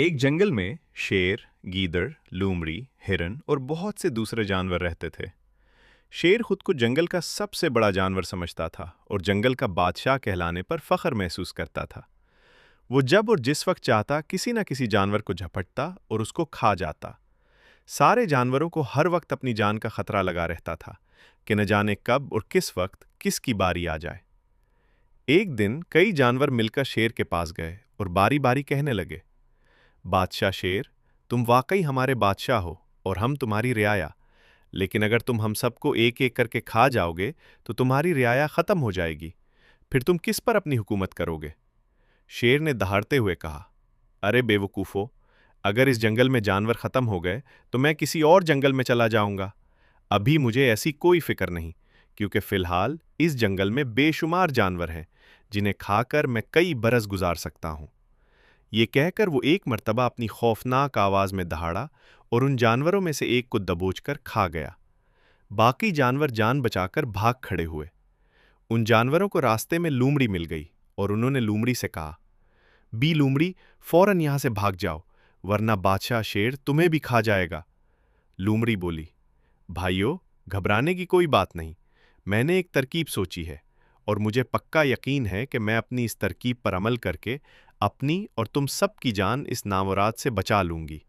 एक जंगल में शेर, गीदड़, लूमड़ी, हिरन और बहुत से दूसरे जानवर रहते थे। शेर खुद को जंगल का सबसे बड़ा जानवर समझता था और जंगल का बादशाह कहलाने पर फख्र महसूस करता था। वो जब और जिस वक्त चाहता किसी न किसी जानवर को झपटता और उसको खा जाता। सारे जानवरों को हर वक्त अपनी जान का खतरा लगा रहता था कि न जाने कब और किस वक्त किसकी बारी आ जाए। एक दिन कई जानवर मिलकर शेर के पास गए और बारी बारी कहने लगे, बादशाह शेर, तुम वाकई हमारे बादशाह हो और हम तुम्हारी रियाया, लेकिन अगर तुम हम सबको एक एक करके खा जाओगे तो तुम्हारी रियाया खत्म हो जाएगी। फिर तुम किस पर अपनी हुकूमत करोगे? शेर ने दहाड़ते हुए कहा, अरे बेवकूफ़ो, अगर इस जंगल में जानवर खत्म हो गए तो मैं किसी और जंगल में चला जाऊंगा। अभी मुझे ऐसी कोई फिक्र नहीं, क्योंकि फिलहाल इस जंगल में बेशुमार जानवर हैं जिन्हें खाकर मैं कई बरस गुजार सकता हूं। ये कहकर वो एक मर्तबा अपनी खौफनाक आवाज में दहाड़ा और उन जानवरों में से एक को दबोचकर खा गया। बाकी जानवर जान बचाकर भाग खड़े हुए। उन जानवरों को रास्ते में लूमड़ी मिल गई और उन्होंने लूमड़ी से कहा, बी लूमड़ी, फौरन यहां से भाग जाओ, वरना बादशाह शेर तुम्हें भी खा जाएगा। लूमड़ी बोली, भाइयों, घबराने की कोई बात नहीं। मैंने एक तरकीब सोची है और मुझे पक्का यकीन है कि मैं अपनी इस तरकीब पर अमल करके अपनी और तुम सब की जान इस नामुराद से बचा लूंगी।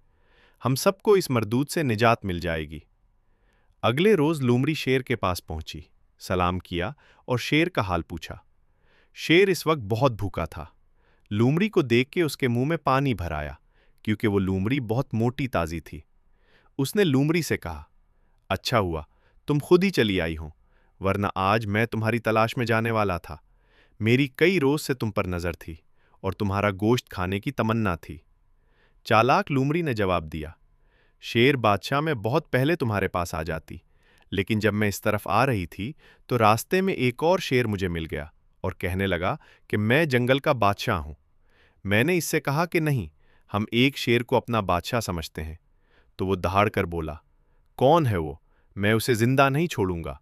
हम सबको इस मरदूद से निजात मिल जाएगी। अगले रोज लूमड़ी शेर के पास पहुंची, सलाम किया और शेर का हाल पूछा। शेर इस वक्त बहुत भूखा था। लूमड़ी को देख के उसके मुंह में पानी भर आया, क्योंकि वो लूमड़ी बहुत मोटी ताजी थी। उसने लूमड़ी से कहा, अच्छा हुआ तुम खुद ही चली आई हो, वरना आज मैं तुम्हारी तलाश में जाने वाला था। मेरी कई रोज से तुम पर नजर थी और तुम्हारा गोश्त खाने की तमन्ना थी। चालाक लूमड़ी ने जवाब दिया, शेर बादशाह, मैं बहुत पहले तुम्हारे पास आ जाती, लेकिन जब मैं इस तरफ आ रही थी तो रास्ते में एक और शेर मुझे मिल गया और कहने लगा कि मैं जंगल का बादशाह हूं। मैंने इससे कहा कि नहीं, हम एक शेर को अपना बादशाह समझते हैं। तो वो दहाड़ कर बोला, कौन है वो? मैं उसे जिंदा नहीं छोड़ूंगा।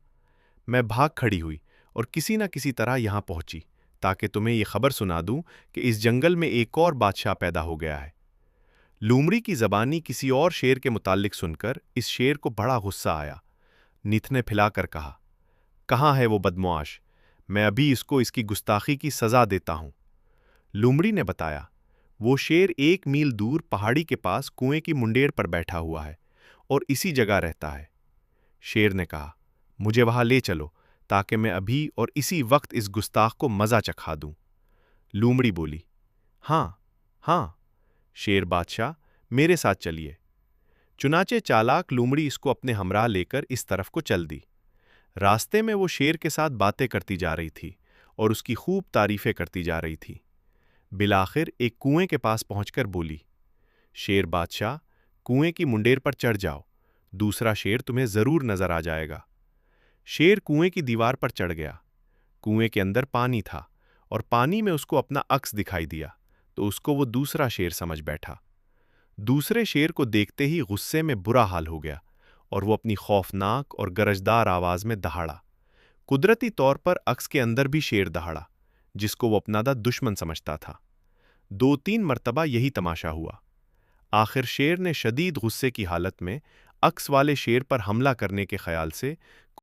मैं भाग खड़ी हुई और किसी न किसी तरह यहां पहुंची ताकि तुम्हें ये खबर सुना दूं कि इस जंगल में एक और बादशाह पैदा हो गया है। लूमड़ी की जबानी किसी और शेर के मुतालिक सुनकर इस शेर को बड़ा गुस्सा आया। निथने फैलाकर कहा, कहाँ है वो बदमाश? मैं अभी इसको इसकी गुस्ताखी की सजा देता हूं। लूमड़ी ने बताया, वो शेर 1 मील दूर पहाड़ी के पास कुएं की मुंडेर पर बैठा हुआ है और इसी जगह रहता है। शेर ने कहा, मुझे वहां ले चलो ताकि मैं अभी और इसी वक्त इस गुस्ताख को मजा चखा दूं। लूमड़ी बोली, हाँ हाँ शेर बादशाह, मेरे साथ चलिए। चुनाचे चालाक लूमड़ी इसको अपने हमराह लेकर इस तरफ को चल दी। रास्ते में वो शेर के साथ बातें करती जा रही थी और उसकी खूब तारीफें करती जा रही थी। बिलाखिर एक कुएं के पास पहुंचकर बोली, शेर बादशाह, कुएं की मुंडेर पर चढ़ जाओ, दूसरा शेर तुम्हें जरूर नजर आ जाएगा। शेर कुएं की दीवार पर चढ़ गया। कुएं के अंदर पानी था और पानी में उसको अपना अक्स दिखाई दिया तो उसको वो दूसरा शेर समझ बैठा। दूसरे शेर को देखते ही गुस्से में बुरा हाल हो गया और वो अपनी खौफनाक और गरजदार आवाज में दहाड़ा। कुदरती तौर पर अक्स के अंदर भी शेर दहाड़ा, जिसको वो अपना दुश्मन समझता था। 2-3 मर्तबा यही तमाशा हुआ। आखिर शेर ने शदीद गुस्से की हालत में अक्स वाले शेर पर हमला करने के ख्याल से